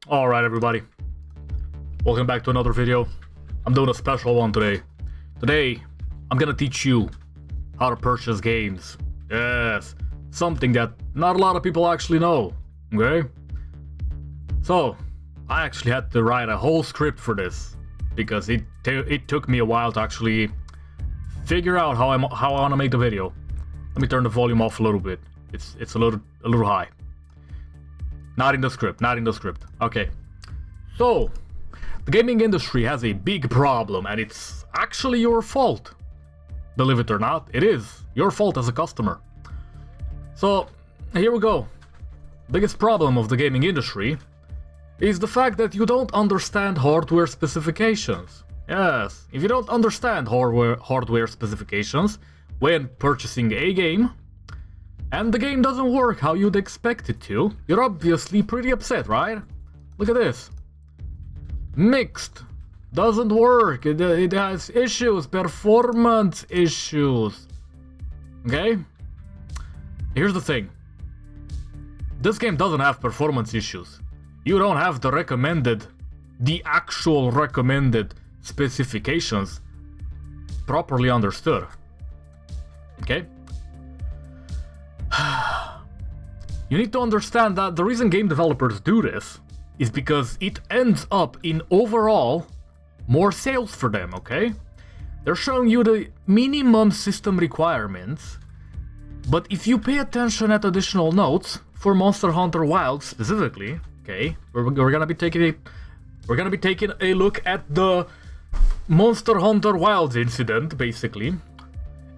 Alright everybody, welcome back to another video. I'm doing a special one today. Today, I'm gonna teach you how to purchase games. Yes, something that not a lot of people actually know, okay? So, I actually had to write a whole script for this, because it took me a while to actually figure out how I want to make the video. Let me turn the volume off a little bit. It's a little high. Not in the script. Okay. So, the gaming industry has a big problem, and it's actually your fault. Believe it or not, it is your fault as a customer. So, here we go. Biggest problem of the gaming industry is the fact that you don't understand hardware specifications. Yes, if you don't understand hardware specifications when purchasing a game, and the game doesn't work how you'd expect it to, you're obviously pretty upset, right? Look at this. Mixed. Doesn't work. It has issues. Performance issues. Okay? Here's the thing. This game doesn't have performance issues. You don't have the actual recommended specifications properly understood. Okay? You need to understand that the reason game developers do this is because it ends up in overall more sales for them, okay? They're showing you the minimum system requirements, but if you pay attention at additional notes for Monster Hunter Wilds specifically, okay, we're gonna be taking a look at the Monster Hunter Wilds incident, basically.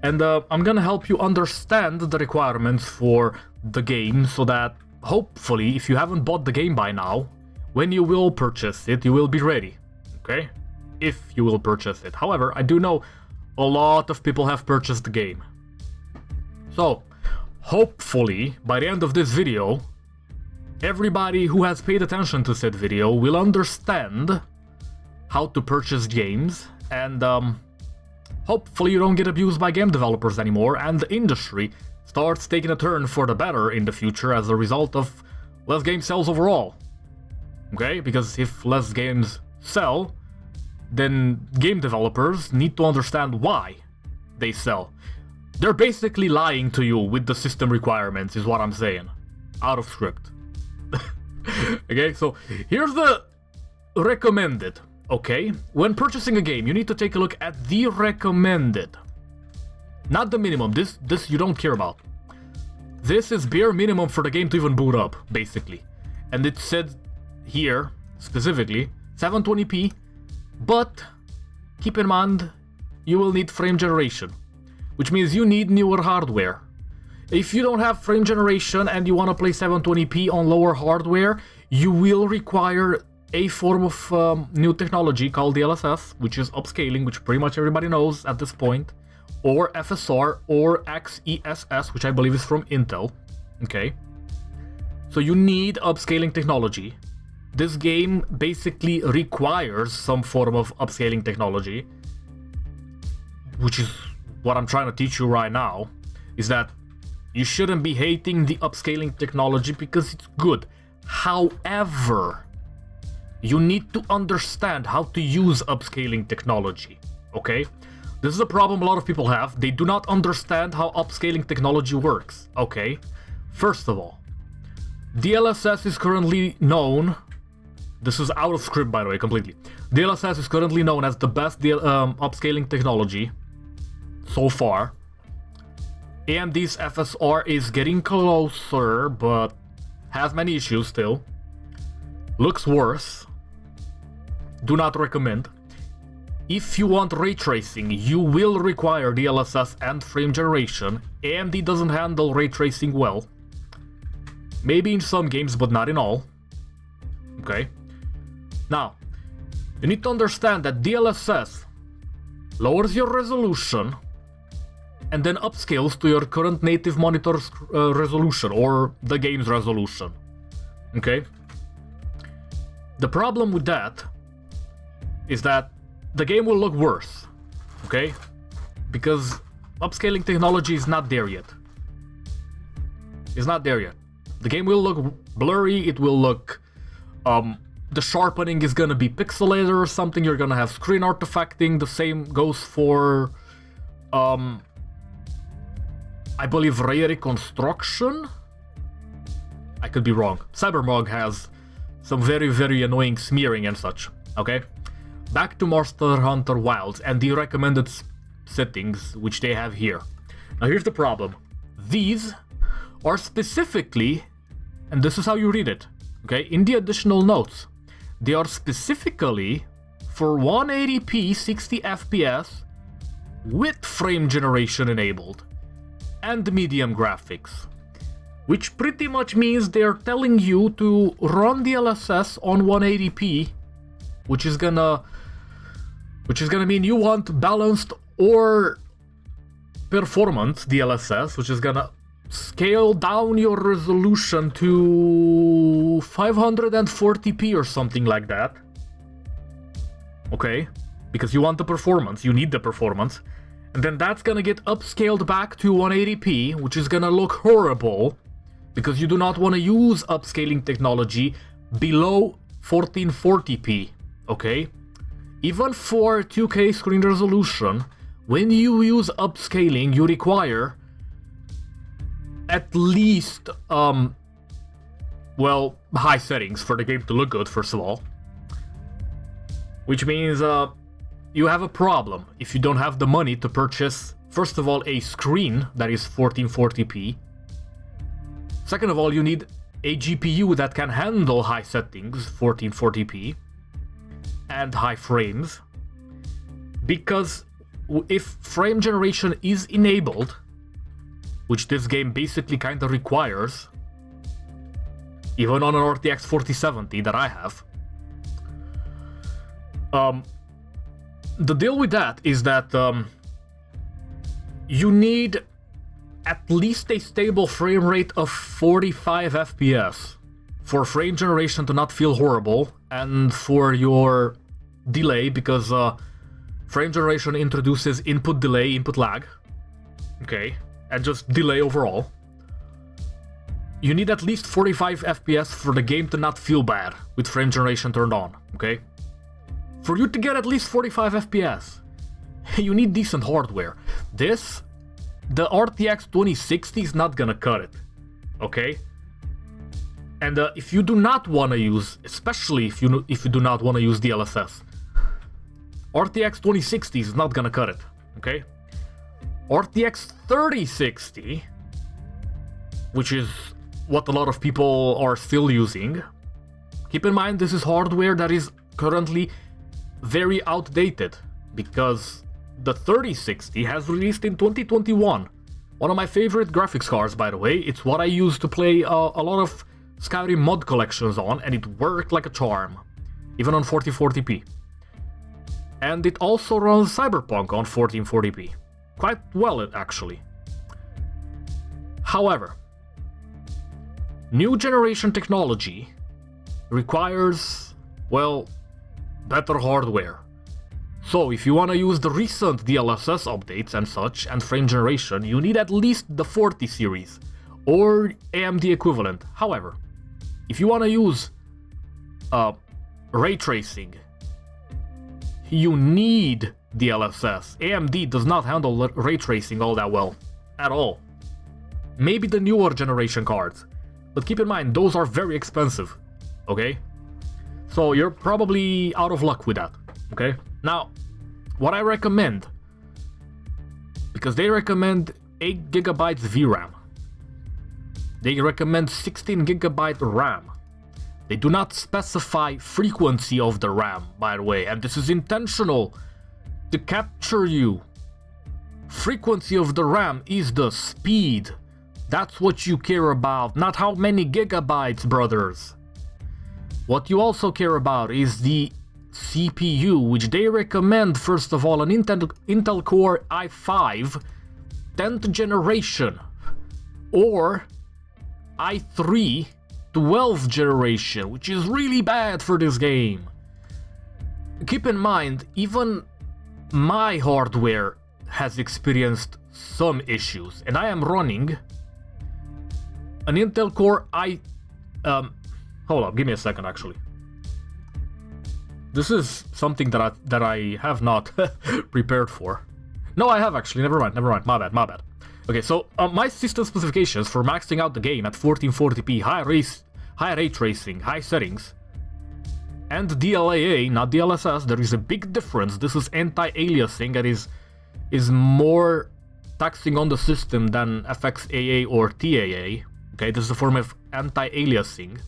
And I'm gonna help you understand the requirements for the game so that hopefully, if you haven't bought the game by now, when you will purchase it, you will be ready. Okay? If you will purchase it. However, I do know a lot of people have purchased the game. So, hopefully, by the end of this video, everybody who has paid attention to said video will understand how to purchase games, and hopefully you don't get abused by game developers anymore, and the industry starts taking a turn for the better in the future as a result of less game sales overall. Okay? Because if less games sell, then game developers need to understand why they sell. They're basically lying to you with the system requirements, is what I'm saying. Out of script. Okay, so here's the recommended. Okay, when purchasing a game, you need to take a look at the recommended. Not the minimum, this you don't care about. This is bare minimum for the game to even boot up, basically. And it said here, specifically, 720p, but keep in mind, you will need frame generation, which means you need newer hardware. If you don't have frame generation and you want to play 720p on lower hardware, you will require a form of new technology called DLSS, which is upscaling, which pretty much everybody knows at this point, or FSR, or XeSS, which I believe is from Intel. Okay, so you need upscaling technology. This game basically requires some form of upscaling technology, which is what I'm trying to teach you right now, is that you shouldn't be hating the upscaling technology because it's good. However, you need to understand how to use upscaling technology, okay? This is a problem a lot of people have. They do not understand how upscaling technology works, okay? First of all, DLSS is currently known... This is out of script, by the way, completely. DLSS is currently known as the best upscaling technology so far. AMD's FSR is getting closer, but has many issues still. Looks worse. Do not recommend. If you want ray tracing, you will require DLSS and frame generation. AMD doesn't handle ray tracing well. Maybe in some games, but not in all. Okay. Now, you need to understand that DLSS lowers your resolution and then upscales to your current native monitor's resolution, or the game's resolution. Okay? The problem with that is that the game will look worse, okay? Because upscaling technology is not there yet. It's not there yet. The game will look blurry, it will look the sharpening is gonna be pixelated or something, you're gonna have screen artifacting. The same goes for, I believe, ray reconstruction? I could be wrong. CyberMog has some very, very annoying smearing and such, okay? Back to Monster Hunter Wilds and the recommended settings, which they have here. Now here's the problem. These are specifically, and this is how you read it, okay, in the additional notes, they are specifically for 180p 60 FPS with frame generation enabled and medium graphics, which pretty much means they're telling you to run DLSS on 180p, which is gonna mean you want balanced or performance DLSS, which is gonna scale down your resolution to 540p or something like that. Okay, because you want the performance, you need the performance. And then that's gonna get upscaled back to 180p, which is gonna look horrible because you do not want to use upscaling technology below 1440p, okay? Even for 2K screen resolution, when you use upscaling, you require at least, well, high settings for the game to look good, first of all. Which means you have a problem if you don't have the money to purchase, first of all, a screen that is 1440p. Second of all, you need a GPU that can handle high settings, 1440p, and high frames. Because if frame generation is enabled, which this game basically kind of requires, even on an RTX 4070 that I have, the deal with that is that you need at least a stable frame rate of 45 FPS for frame generation to not feel horrible, and for your delay, because frame generation introduces input delay, input lag, okay, and just delay overall. You need at least 45 FPS for the game to not feel bad with frame generation turned on, okay? For you to get at least 45 FPS, you need decent hardware. The RTX 2060 is not gonna cut it, okay? And if you do not want to use, especially if you do not want to use DLSS, RTX 2060 is not gonna cut it, okay? RTX 3060, which is what a lot of people are still using. Keep in mind, this is hardware that is currently very outdated, because the 3060 has released in 2021. One of my favorite graphics cards, by the way. It's what I used to play a lot of Skyrim mod collections on, and it worked like a charm, even on 1440p. And it also runs Cyberpunk on 1440p. Quite well, actually. However, new generation technology requires, well, better hardware. So if you want to use the recent DLSS updates and such, and frame generation, you need at least the 40 series, or AMD equivalent. However, if you want to use ray tracing, you need DLSS. AMD does not handle ray tracing all that well, at all. Maybe the newer generation cards, but keep in mind, those are very expensive, okay? So you're probably out of luck with that, okay? Now, what I recommend, because they recommend 8GB VRAM, they recommend 16GB RAM. They do not specify frequency of the RAM, by the way, and this is intentional to capture you. Frequency of the RAM is the speed. That's what you care about, not how many gigabytes, brothers. What you also care about is the CPU, which they recommend, first of all, an Intel Core i5 10th generation, or i3 12th generation, which is really bad for this game. Keep in mind, even my hardware has experienced some issues, and I am running an Intel Core hold up, give me a second actually. This is something that I have not prepared for. No, I have actually. Never mind. My bad. Okay, so my system specifications for maxing out the game at 1440p, high ray tracing, high settings, and DLAA, not DLSS. There is a big difference. This is anti-aliasing that is more taxing on the system than FXAA or TAA. Okay, this is a form of anti-aliasing.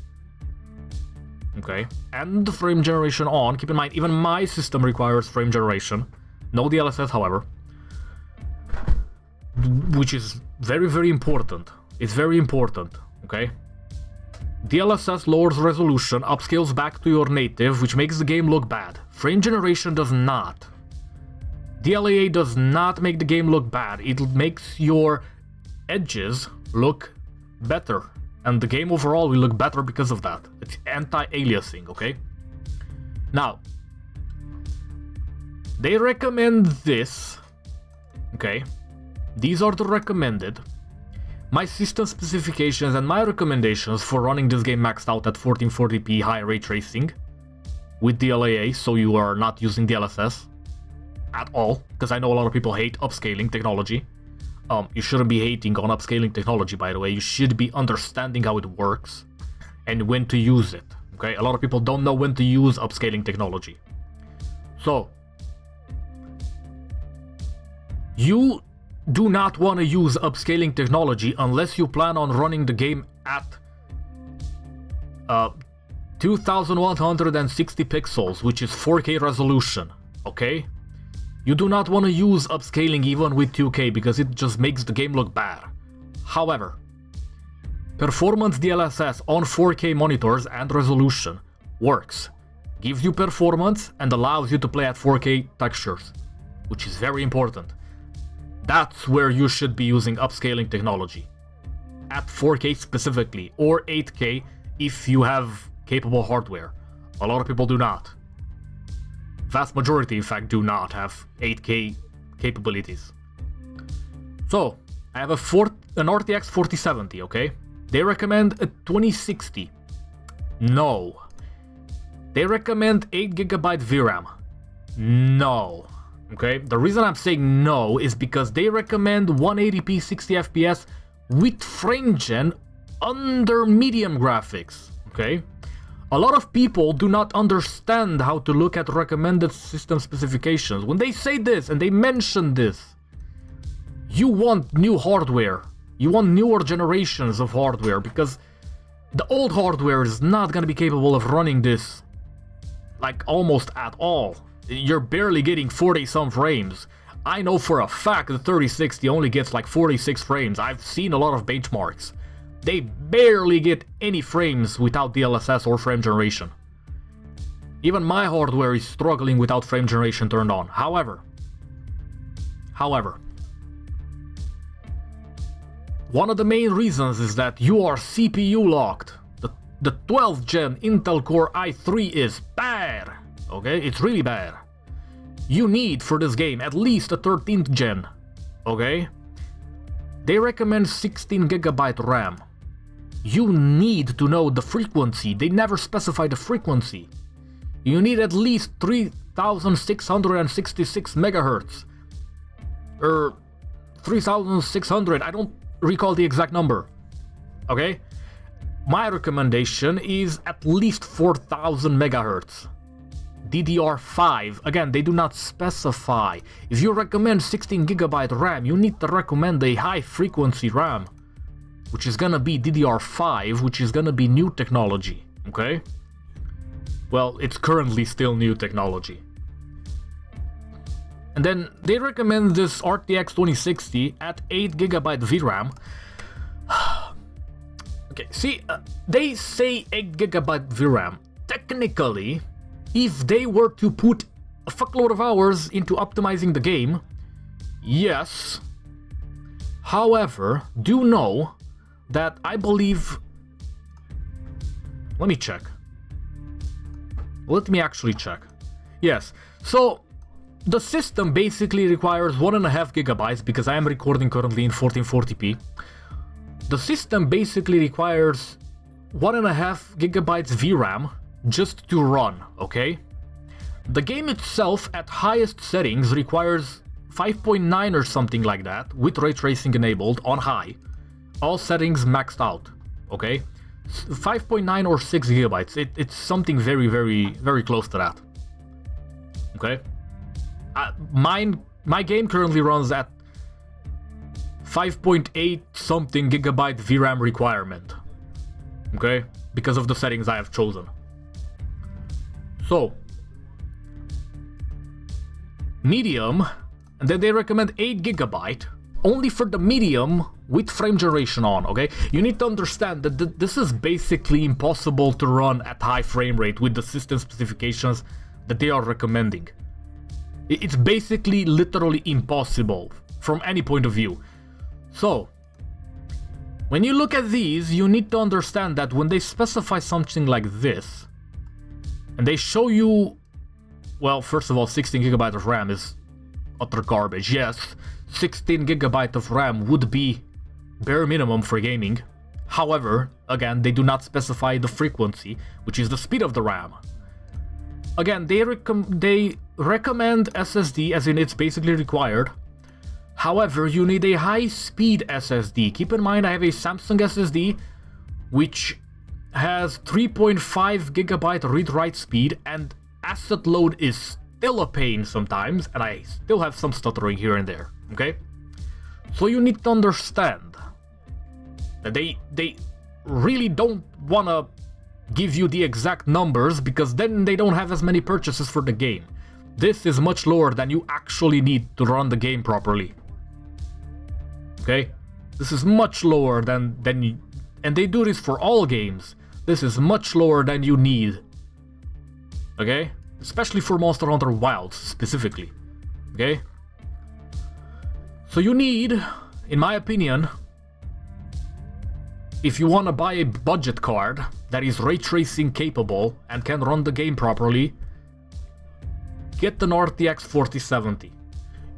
Okay, and the frame generation on. Keep in mind, even my system requires frame generation. No DLSS, however. Which is very, very important. It's very important, okay? DLSS lowers resolution, upscales back to your native, which makes the game look bad. Frame generation does not. DLAA does not make the game look bad. It makes your edges look better. And the game overall will look better because of that. It's anti-aliasing, okay? Now, they recommend this, okay? These are the recommended. My system specifications and my recommendations for running this game maxed out at 1440p high ray tracing with DLAA, so you are not using DLSS at all, because I know a lot of people hate upscaling technology. You shouldn't be hating on upscaling technology, by the way. You should be understanding how it works and when to use it, okay? A lot of people don't know when to use upscaling technology. So, you do not want to use upscaling technology unless you plan on running the game at 2160 pixels, which is 4K resolution, okay? You do not want to use upscaling even with 2K because it just makes the game look bad. However, performance DLSS on 4K monitors and resolution works. Gives you performance and allows you to play at 4K textures, which is very important. That's where you should be using upscaling technology. At 4K specifically, or 8K if you have capable hardware. A lot of people do not. Vast majority, in fact, do not have 8K capabilities. So, I have an RTX 4070, okay? They recommend a 2060. No. They recommend 8GB VRAM. No. Okay, the reason I'm saying no is because they recommend 180p 60 FPS with frame gen under medium graphics, okay? A lot of people do not understand how to look at recommended system specifications. When they say this and they mention this, you want new hardware. You want newer generations of hardware because the old hardware is not going to be capable of running this like almost at all. You're barely getting 40-some frames. I know for a fact the 3060 only gets like 46 frames. I've seen a lot of benchmarks. They barely get any frames without DLSS or frame generation. Even my hardware is struggling without frame generation turned on. However, one of the main reasons is that you are CPU locked. The 12th gen Intel Core i3 is bad. Okay, it's really bad. You need for this game at least a 13th gen. Okay? They recommend 16GB RAM. You need to know the frequency. They never specify the frequency. You need at least 3666 megahertz. Or 3600, I don't recall the exact number. Okay? My recommendation is at least 4000 megahertz. DDR5, again, they do not specify. If you recommend 16GB RAM, you need to recommend a high frequency RAM, which is gonna be DDR5, which is gonna be new technology, okay? Well, it's currently still new technology. And then they recommend this RTX 2060 at 8GB VRAM. Okay, see, they say 8GB VRAM. Technically, if they were to put a fuckload of hours into optimizing the game, yes. However, do know that I believe... Let me check. Let me actually check. Yes, so the system basically requires 1.5 gigabytes because I am recording currently in 1440p. The system basically requires 1.5 gigabytes VRAM just to run, okay? The game itself at highest settings requires 5.9 or something like that, with ray tracing enabled on high. All settings maxed out, okay? 5.9 or 6 gigabytes, it's something very, very, very close to that. Okay? My game currently runs at 5.8 something gigabyte VRAM requirement. Okay? Because of the settings I have chosen. So, medium, and then they recommend 8 gigabyte only for the medium with frame generation on, okay? You need to understand that this is basically impossible to run at high frame rate with the system specifications that they are recommending. It's basically literally impossible from any point of view. So, when you look at these, you need to understand that when they specify something like this, and they show you, well, first of all, 16 gigabyte of RAM is utter garbage. Yes, 16 gigabyte of RAM would be bare minimum for gaming. However, again, they do not specify the frequency, which is the speed of the RAM. Again, they recommend SSD, as in it's basically required. However, you need a high-speed SSD. Keep in mind, I have a Samsung SSD, which has 3.5 gigabyte read-write speed, and asset load is still a pain sometimes, and I still have some stuttering here and there, okay? So you need to understand that they really don't wanna give you the exact numbers, because then they don't have as many purchases for the game. This is much lower than you actually need to run the game properly. Okay? This is much lower than you, and they do this for all games. This is much lower than you need. Okay? Especially for Monster Hunter Wilds, specifically. Okay? So you need, in my opinion, if you want to buy a budget card that is ray tracing capable and can run the game properly, get an RTX 4070.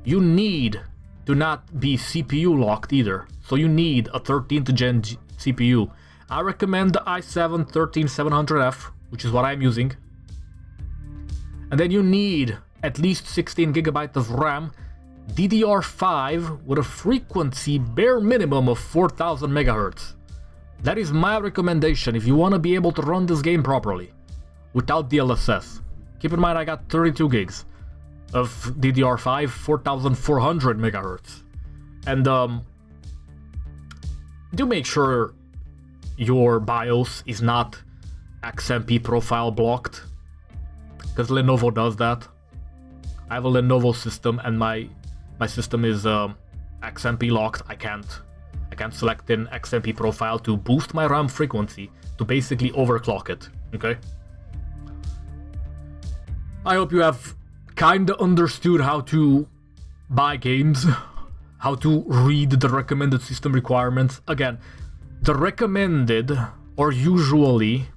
You need to not be CPU locked either, so you need a 13th gen CPU. I recommend the i7 13700F, which is what I'm using. And then you need at least 16 gigabyte of RAM, DDR5 with a frequency bare minimum of 4000 megahertz. That is my recommendation if you want to be able to run this game properly without DLSS. Keep in mind I got 32 gigs of DDR5, 4400 megahertz. And do make sure your BIOS is not XMP profile blocked, because Lenovo does that. I have a Lenovo system and my system is XMP locked. I can't select an XMP profile to boost my RAM frequency to basically overclock it, okay? I hope you have kinda understood how to buy games, how to read the recommended system requirements. Again, the recommended are usually,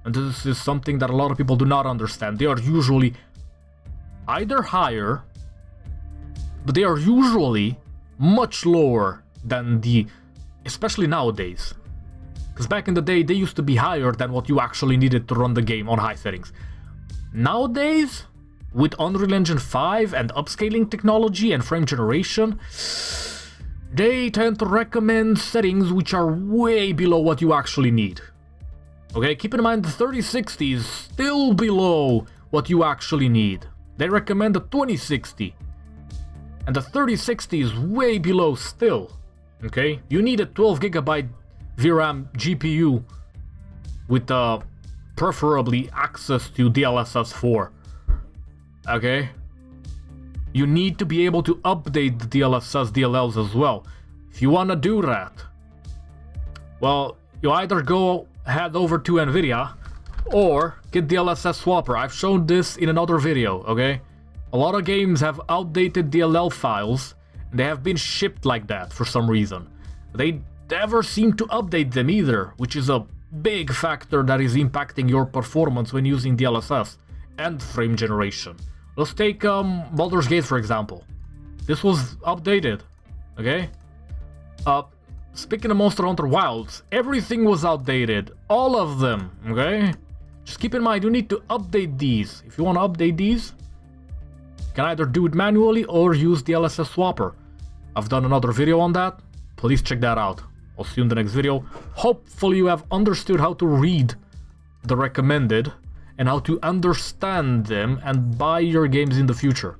and this is something that a lot of people do not understand, they are usually either higher, but they are usually much lower than the, especially nowadays. Because back in the day, they used to be higher than what you actually needed to run the game on high settings. Nowadays, with Unreal Engine 5 and upscaling technology and frame generation, they tend to recommend settings which are way below what you actually need. Okay, keep in mind the 3060 is still below what you actually need. They recommend the 2060. And the 3060 is way below still. Okay, you need a 12 gigabyte VRAM GPU with preferably access to DLSS 4. Okay, you need to be able to update the DLSS DLLs as well. If you want to do that, well, you either go head over to NVIDIA or get DLSS Swapper. I've shown this in another video, okay? A lot of games have outdated DLL files, and they have been shipped like that for some reason. They never seem to update them either, which is a big factor that is impacting your performance when using DLSS and frame generation. Let's take Baldur's Gate for example. This was updated, okay? Speaking of Monster Hunter Wilds, everything was outdated. All of them, okay? Just keep in mind, you need to update these. If you want to update these, you can either do it manually or use the DLSS swapper. I've done another video on that. Please check that out. I'll see you in the next video. Hopefully you have understood how to read the recommended and how to understand them and buy your games in the future.